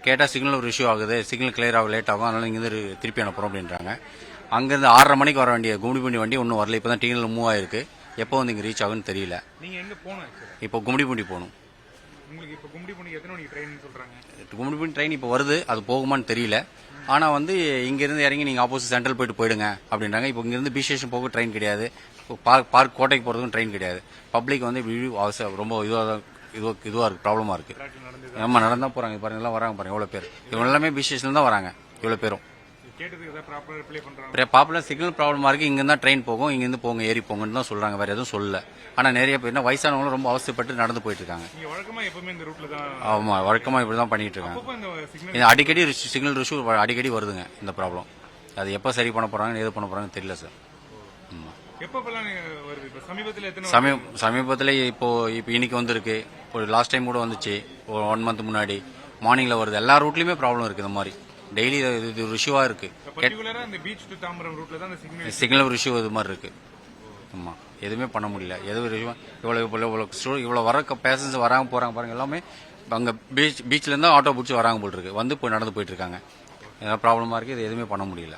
கேட்டால் சிக்னல் ஒரு இஷ்யூ ஆகுது, சிக்னல் கிளியர் ஆகும், லேட் ஆகும், அதனால இங்கேருந்து திருப்பி அனுப்புகிறோம் அப்படின்றாங்க. அங்கேருந்து 6:30 மணிக்கு வர வேண்டிய கும்மிடிப்பூண்டி வண்டி ஒன்றும் வரல. இப்போ தான் டிஎன்எல் மூவ் ஆயிருக்கு. எப்போ வந்து இங்கே ரீச் ஆகுன்னு தெரியல. நீங்கள் எங்கே போகணும்? இப்போ கும்மிடிப்பூண்டி போகணும். உங்களுக்கு இப்போ கும்மிடிப்பூண்டி எத்தனை மணிக்கு ட்ரெயின் சொல்கிறாங்க? கும்மிடிப்பூண்டி ட்ரெயின் இப்போ வருது, அது போகுமான்னு தெரியல. ஆனால் வந்து இங்கேருந்து இறங்கி நீங்கள் ஆப்போசிட் சென்ட்ரல் போயிடுங்க அப்படின்றாங்க. இப்போ இங்கேருந்து பி ஸ்டேஷன் போக ட்ரெயின் கிடையாது, பார்க் கோட்டைக்கு போகிறதுக்கும் ட்ரெயின் கிடையாது. பப்ளிக் வந்து ரொம்ப இதுவாக இருக்குது, ப்ராப்ளமாக இருக்குது. நம்ம நடந்தா போகிறாங்க பாருங்க, எல்லாம் வராங்க பாருங்க, எவ்வளோ பேர். இவங்க எல்லாமே பி ஸ்டேஷன் தான் வராங்க, இவ்வளோ பேரும். பாப்புலர் சிக்னல் ப்ராப்ளமாக இருக்குது. இங்கேருந்து தான் ட்ரெயின் போகும், இங்கேருந்து போங்க, ஏறி போங்கன்னு தான் சொல்கிறாங்க, வேறு எதுவும் சொல்லல. ஆனால் நிறைய பேர் வயசானவங்களும் ரொம்ப அவசரப்பட்டு நடந்து போயிட்டு இருக்காங்க. ஆமாம், வழக்கமாக இப்படி தான் பண்ணிட்டு இருக்காங்க. இது அடிக்கடி சிக்னல் இஷ்யூ அடிக்கடி வருதுங்க இந்த ப்ராப்ளம். அது எப்போ சரி பண்ண போகிறாங்க, எது பண்ண போகிறாங்கன்னு தெரியல சார். சமீபத்தில் இப்போ இன்னைக்கு வந்திருக்கு, ஒரு லாஸ்ட் டைம் கூட வந்துச்சு, ஒரு 1 மந்த் முன்னாடி மார்னிங்ல வருது. எல்லா ரூட்லயுமே ப்ராப்ளம் இருக்கு. இந்த மாதிரி டெய்லி இது ஒரு இஷ்யூவா இருக்கு. சிக்னல் ஒரு இஷ்யூ இது மாதிரி இருக்கு. ஆமா, எதுவுமே பண்ண முடியல. இவ்வளவு வர பேசஞ்சர் வராங்க போறாங்க பாருங்க, எல்லாமே அங்க பீச்ல இருந்தா ஆட்டோ பிடிச்சி வராங்க போல் இருக்கு. வந்து போய் நடந்து போயிட்டு இருக்காங்க. ஏதாவது ப்ராப்ளமா இருக்கு, இது எதுவுமே பண்ண முடியல.